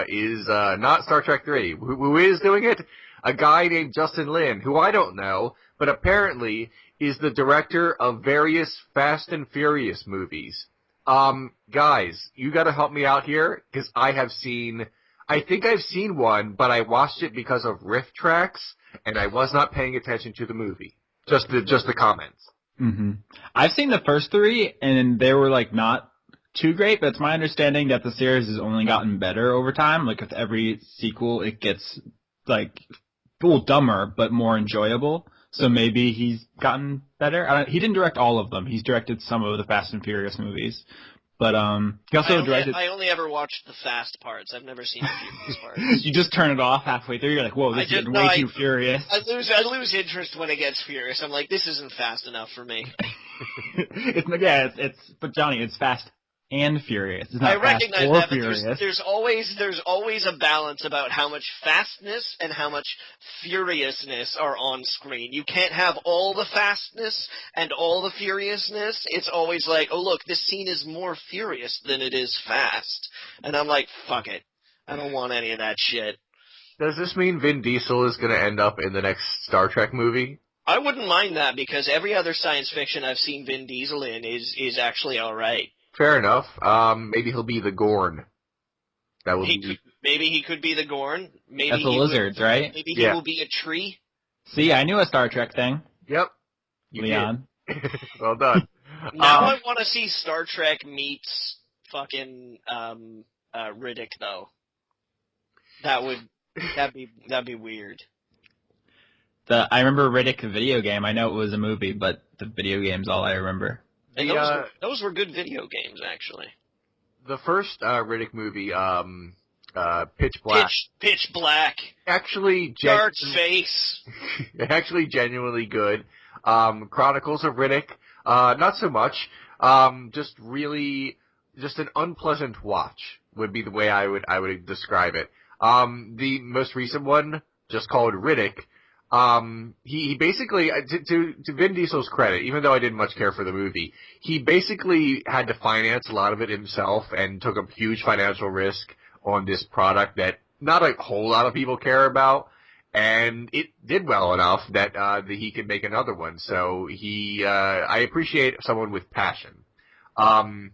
is not Star Trek 3. Who is doing it? A guy named Justin Lin, who I don't know, but apparently is the director of various Fast and Furious movies. Guys, you got to help me out here because I think I've seen one, but I watched it because of riff tracks, and I was not paying attention to the movie. Just the comments. Mm-hmm. I've seen the first 3, and they were like not too great, but it's my understanding that the series has only gotten better over time. Like with every sequel, it gets like dumber, but more enjoyable. So maybe he's gotten better. He didn't direct all of them. He's directed some of the Fast and Furious movies. But he also directed... I only ever watched the fast parts. I've never seen the furious parts. You just turn it off halfway through. You're like, whoa, this is getting way too furious. I lose interest when it gets furious. I'm like, this isn't fast enough for me. But Johnny, it's fast and furious. It's not I recognize fast or that, but furious. there's always a balance about how much fastness and how much furiousness are on screen. You can't have all the fastness and all the furiousness. It's always like, oh look, this scene is more furious than it is fast. And I'm like, fuck it. I don't want any of that shit. Does this mean Vin Diesel is going to end up in the next Star Trek movie? I wouldn't mind that because every other science fiction I've seen Vin Diesel in is actually alright. Fair enough. Maybe he'll be the Gorn. Maybe he could be the Gorn. Maybe that's the lizards, right? Maybe he will be a tree. See, I knew a Star Trek thing. Yep. Leon. Well done. Now I want to see Star Trek meets fucking Riddick though. That'd be weird. I remember Riddick the video game. I know it was a movie, but the video game's all I remember. And those were good video games, actually. The first Riddick movie, Pitch Black. Pitch Black. Actually, Dark Face. Actually, genuinely good. Chronicles of Riddick, not so much. Just an unpleasant watch would be the way I would describe it. The most recent one, just called Riddick. He basically, to Vin Diesel's credit, even though I didn't much care for the movie, he basically had to finance a lot of it himself and took a huge financial risk on this product that not a whole lot of people care about, and it did well enough that he could make another one. So I appreciate someone with passion. Vin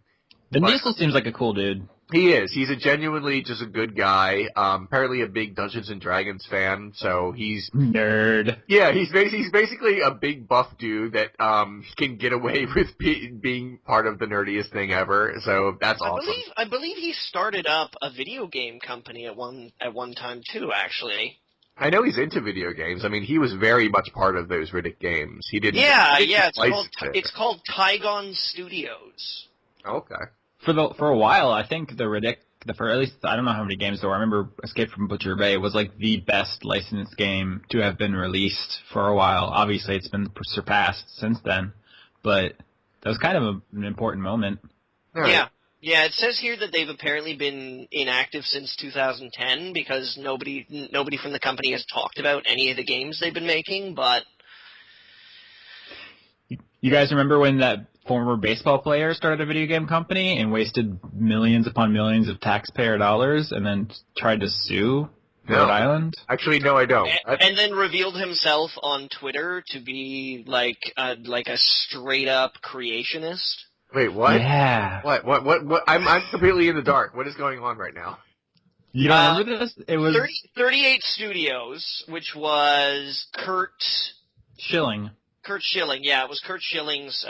Diesel seems like a cool dude. He is. He's genuinely just a good guy. Apparently a big Dungeons and Dragons fan, so he's... Nerd. Yeah, he's basically a big buff dude that can get away with being part of the nerdiest thing ever, so that's awesome. I believe he started up a video game company at one time, too, actually. I know he's into video games. I mean, he was very much part of those Riddick games. He didn't... Yeah, it's called Tygon Studios. Okay. For a while, I think the Riddick, for at least I don't know how many games there were. I remember Escape from Butcher Bay was like the best licensed game to have been released for a while. Obviously, it's been surpassed since then, but that was kind of an important moment. Right. Yeah. It says here that they've apparently been inactive since 2010 because nobody from the company has talked about any of the games they've been making. But you guys remember when that former baseball player started a video game company and wasted millions upon millions of taxpayer dollars and then tried to sue Rhode Island? Actually, no, I don't. And then revealed himself on Twitter to be like a straight up creationist. Wait, what? Yeah. What? I'm completely in the dark. What is going on right now? You don't remember this? It was 38 Studios, which was Kurt Schilling, yeah, it was Kurt Schilling's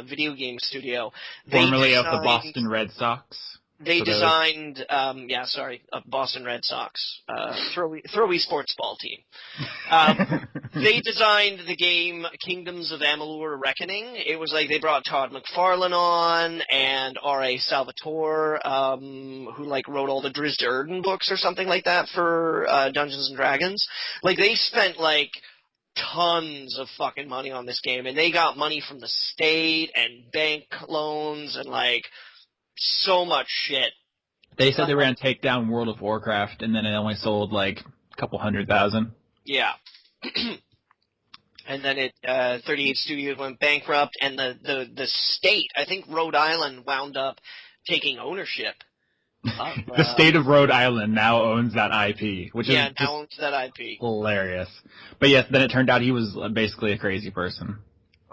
video game studio. Formerly of the Boston Red Sox. They designed, Boston Red Sox, throwy sports ball team. They designed the game Kingdoms of Amalur Reckoning. It was like they brought Todd McFarlane on and R.A. Salvatore, who like wrote all the Drizzt Do'Urden books or something like that for Dungeons and Dragons. Like they spent like tons of fucking money on this game, and they got money from the state and bank loans and like so much shit. They said they were going to take down World of Warcraft, and then it only sold like a couple 100,000. Yeah. And then 38 Studios went bankrupt, and the state, I think Rhode Island, wound up taking ownership. The state of Rhode Island now owns that IP, which is now owns that IP. Hilarious. But yes, then it turned out he was basically a crazy person.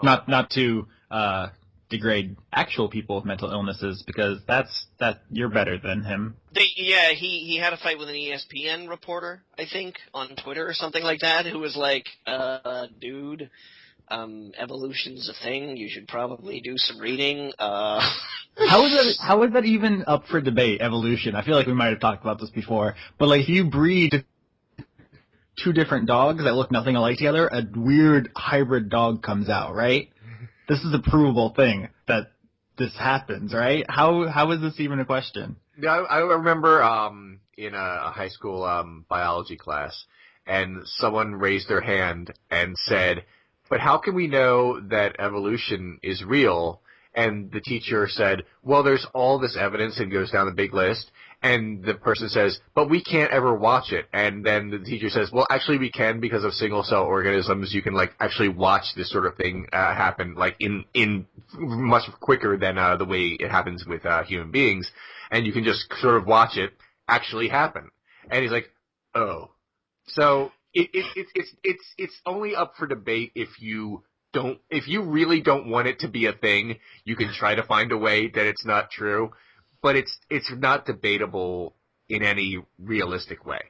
Not to degrade actual people with mental illnesses, because that you're better than him. He had a fight with an ESPN reporter, I think, on Twitter or something like that, who was like, dude, evolution's a thing, you should probably do some reading. How is that even up for debate, evolution? I feel like we might have talked about this before, but like if you breed two different dogs that look nothing alike together, a weird hybrid dog comes out, right? This is a provable thing that this happens, right? How is this even a question? Yeah, I remember in a high school biology class, and someone raised their hand and said, "But how can we know that evolution is real?" And the teacher said, "Well, there's all this evidence," and goes down the big list. And the person says, "But we can't ever watch it." And then the teacher says, "Well, actually we can, because of single-cell organisms. You can like actually watch this sort of thing happen like in much quicker than the way it happens with human beings. And you can just sort of watch it actually happen." And he's like, "Oh." So it's only up for debate if you really don't want it to be a thing. You can try to find a way that it's not true. But it's not debatable in any realistic way.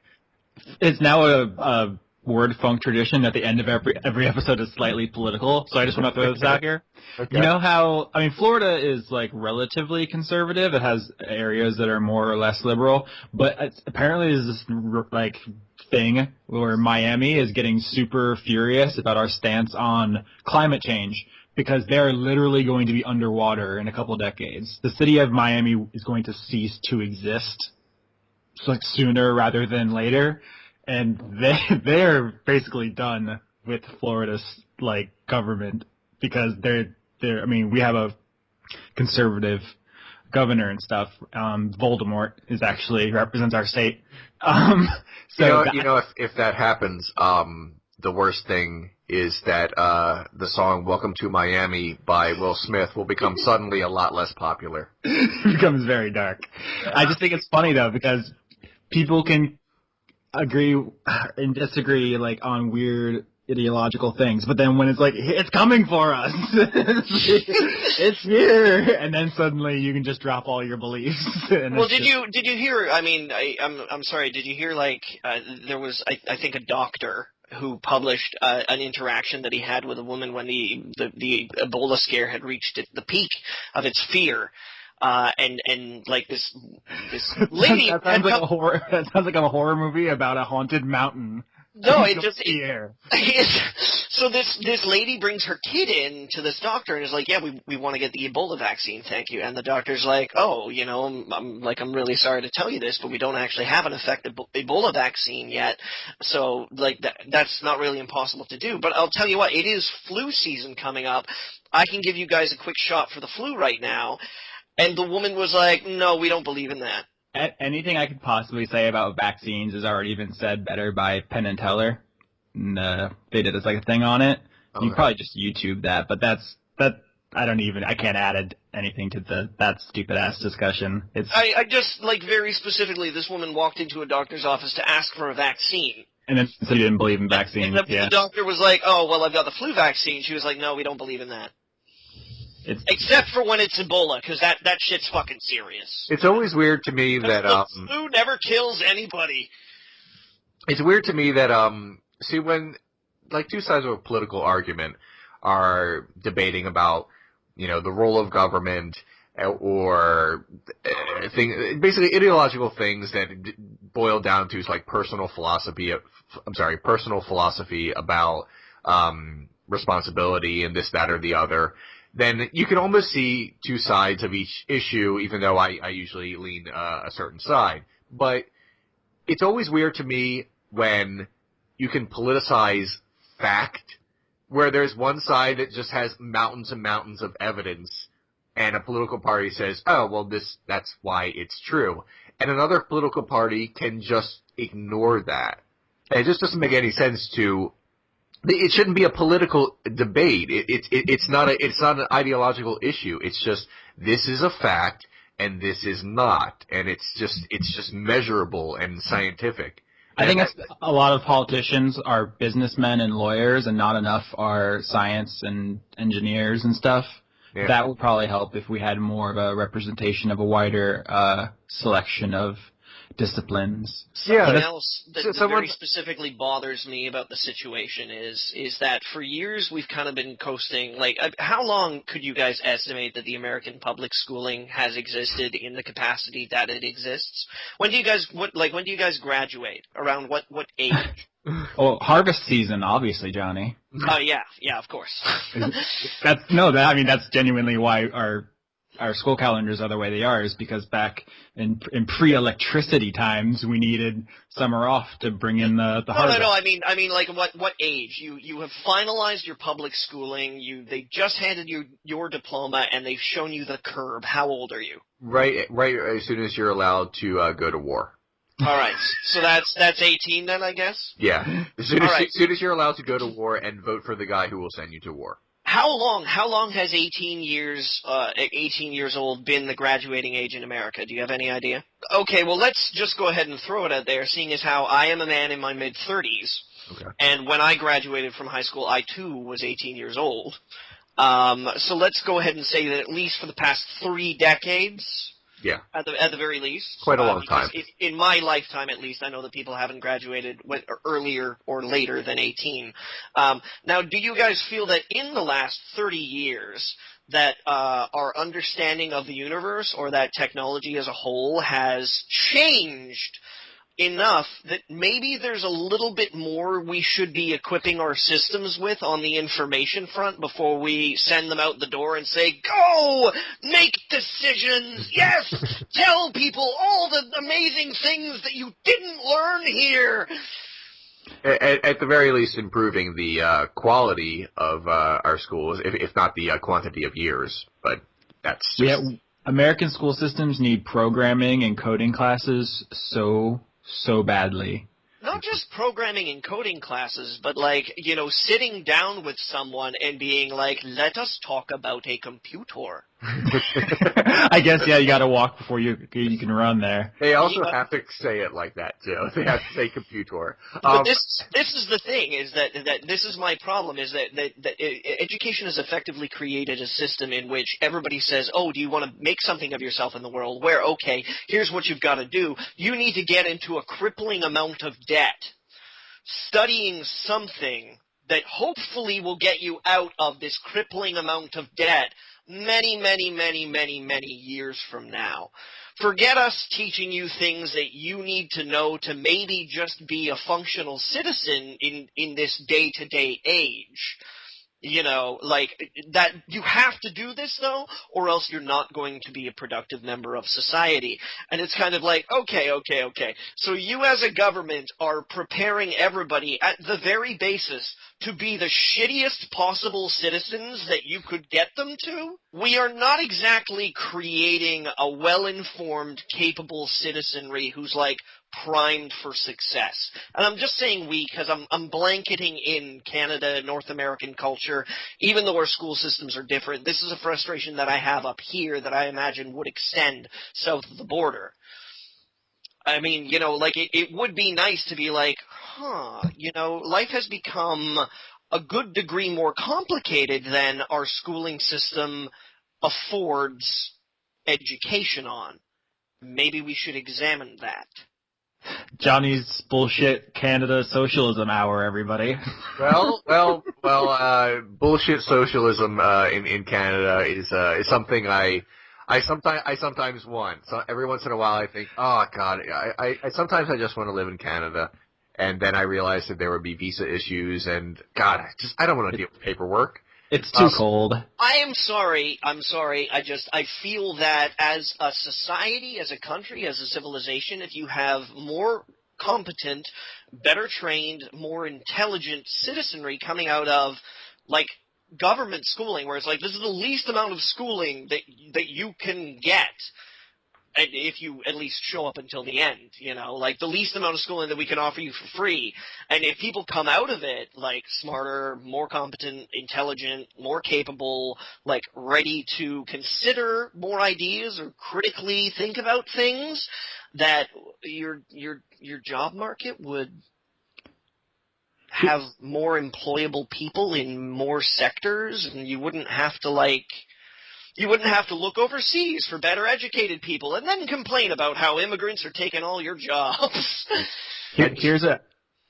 It's now a word funk tradition at the end of every episode is slightly political, so I just want to throw this out here. Okay. You know how, I mean, Florida is, like, relatively conservative. It has areas that are more or less liberal, but apparently there's this, like, thing where Miami is getting super furious about our stance on climate change because they're literally going to be underwater in a couple decades. The city of Miami is going to cease to exist, like, sooner rather than later. And they're basically done with Florida's, like, government because I mean, we have a conservative governor and stuff. Voldemort represents our state. If that happens, the worst thing is that the song "Welcome to Miami" by Will Smith will become suddenly a lot less popular. It becomes very dark. I just think it's funny though because people can agree and disagree, like, on weird ideological things, but then when it's like, it's coming for us, it's here, and then suddenly you can just drop all your beliefs. Well, did you hear, I mean, I'm sorry, did you hear, like, there was, I think, a doctor who published an interaction that he had with a woman when the Ebola scare had reached the peak of its fear. And like this lady. That sounds like a horror movie about a haunted mountain. No, so this lady brings her kid in to this doctor and is like, yeah, we want to get the Ebola vaccine, thank you. And the doctor's like, oh, you know, I'm really sorry to tell you this, but we don't actually have an effective Ebola vaccine yet. So, like, that's not really impossible to do. But I'll tell you what, it is flu season coming up. I can give you guys a quick shot for the flu right now. And the woman was like, no, we don't believe in that. Anything I could possibly say about vaccines has already been said better by Penn and Teller. And, they did a thing on it. Okay. You can probably just YouTube that, but I can't add anything to that stupid ass discussion. I just, like, very specifically, this woman walked into a doctor's office to ask for a vaccine. And then so you didn't believe in vaccines. And the doctor was like, oh, well, I've got the flu vaccine. She was like, no, we don't believe in that. Except for when it's Ebola, because that shit's fucking serious. It's always weird to me that the flu never kills anybody. It's weird to me that see, when, like, two sides of a political argument are debating about, you know, the role of government or basically ideological things that boil down to like personal philosophy about responsibility and this, that, or the other. Then you can almost see two sides of each issue, even though I usually lean a certain side. But it's always weird to me when you can politicize fact, where there's one side that just has mountains and mountains of evidence, and a political party says, oh, well, that's why it's true. And another political party can just ignore that. And it just doesn't make any sense to... It shouldn't be a political debate. It's not an ideological issue. It's just, this is a fact and this is not, and it's just measurable and scientific. I think a lot of politicians are businessmen and lawyers, and not enough are science and engineers and stuff. Yeah. That would probably help if we had more of a representation of a wider selection of disciplines. Something else that very specifically bothers me about the situation is that for years we've kind of been coasting. Like, how long could you guys estimate that the American public schooling has existed in the capacity that it exists? When do you guys graduate? Around what age? Well, harvest season, obviously, Johnny. Yeah, of course. That's genuinely why our school calendars are the way they are, is because back in pre-electricity times, we needed summer off to bring in the harvest. No. I mean, like, what age? You have finalized your public schooling. They just handed you your diploma, and they've shown you the curb. How old are you? Right. As soon as you're allowed to go to war. All right. So that's 18 then, I guess. Yeah. As soon as you're allowed to go to war and vote for the guy who will send you to war. How long has 18 years old been the graduating age in America? Do you have any idea? Okay, well, let's just go ahead and throw it out there, seeing as how I am a man in my mid-30s. Okay. And when I graduated from high school, I too was 18 years old. So let's go ahead and say that at least for the past 3 decades, Yeah. At the very least. Quite a long time. In my lifetime, at least, I know that people haven't graduated earlier or later than 18. Now, do you guys feel that in the last 30 years that our understanding of the universe or that technology as a whole has changed enough that maybe there's a little bit more we should be equipping our systems with on the information front before we send them out the door and say, go! Make decisions! Yes! Tell people all the amazing things that you didn't learn here! At the very least, improving the quality of our schools, if not the quantity of years. But that's just... Yeah, American school systems need programming and coding classes so badly. Not just programming and coding classes, but sitting down with someone and being like, let us talk about a computer. I guess, yeah, you gotta walk before you can run there. They also have to say it like that, too. They have to say computer. But this is the thing, is that this is my problem, is that education has effectively created a system in which everybody says, oh, do you want to make something of yourself in the world? Where, okay, here's what you've got to do. You need to get into a crippling amount of debt, studying something that hopefully will get you out of this crippling amount of debt many, many, many, many, many years from now. Forget us teaching you things that you need to know to maybe just be a functional citizen in this day-to-day age. That you have to do this, though, or else you're not going to be a productive member of society. And it's kind of like, okay. So you as a government are preparing everybody at the very basis to be the shittiest possible citizens that you could get them to? We are not exactly creating a well-informed, capable citizenry who's primed for success. And I'm just saying we because I'm blanketing in Canada, North American culture, even though our school systems are different. This is a frustration that I have up here that I imagine would extend south of the border. I mean, it would be nice to be like, life has become a good degree more complicated than our schooling system affords education on. Maybe we should examine that. Johnny's bullshit Canada socialism hour, everybody. Well, bullshit socialism in Canada is something I sometimes want. So every once in a while I think, oh God, I sometimes I just want to live in Canada, and then I realize that there would be visa issues, and God, I don't want to deal with paperwork. It's too cold. I'm sorry. I feel that as a society, as a country, as a civilization, if you have more competent, better trained, more intelligent citizenry coming out of, government schooling, where it's this is the least amount of schooling that you can get, and if you at least show up until the end, the least amount of schooling that we can offer you for free. And if people come out of it, smarter, more competent, intelligent, more capable, ready to consider more ideas or critically think about things, that your job market would have more employable people in more sectors, and you wouldn't have to look overseas for better educated people and then complain about how immigrants are taking all your jobs. Here's a...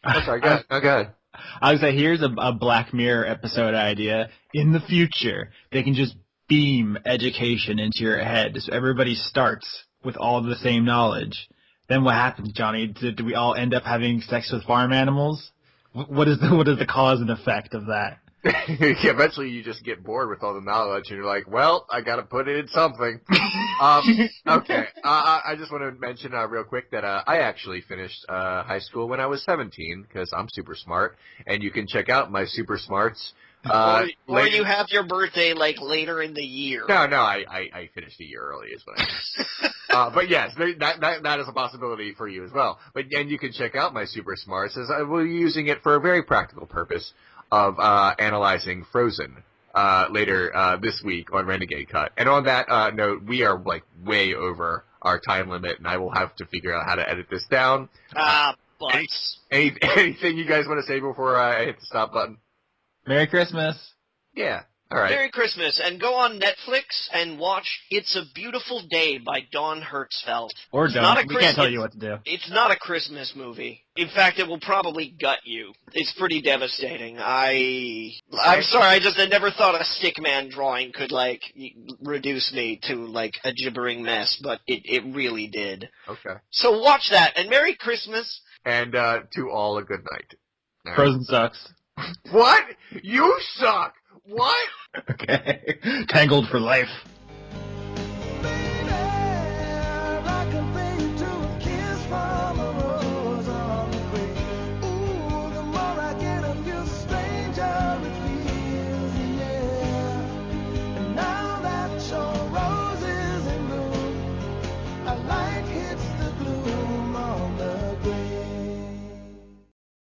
I'm sorry, go ahead. I was say, here's a Black Mirror episode idea. In the future, they can just beam education into your head, so everybody starts with all the same knowledge. Then what happens, Johnny? Do we all end up having sex with farm animals? What is the cause and effect of that? Eventually you just get bored with all the knowledge, and you're like, well, I got to put it in something. Okay. I just want to mention real quick that I actually finished high school when I was 17, because I'm super smart, and you can check out my super smarts. Or you have your birthday later in the year. No, I finished a year early is what I mean. But yes, that is a possibility for you as well. And you can check out my super smarts, as I will be using it for a very practical purpose of analyzing Frozen later this week on Renegade Cut. And on that note, we are way over our time limit, and I will have to figure out how to edit this down. Anything you guys want to say before I hit the stop button? Merry Christmas. Yeah. All right. Merry Christmas, and go on Netflix and watch It's a Beautiful Day by Dawn Hertzfeldt. Or don't. We can't tell you what to do. It's not a Christmas movie. In fact, it will probably gut you. It's pretty devastating. I'm sorry, I never thought a stickman drawing could, like, reduce me to, like, a gibbering mess, but it really did. Okay. So watch that, and Merry Christmas. And to all a good night. Right. Frozen sucks. What? You suck! What? Okay. Tangled for life.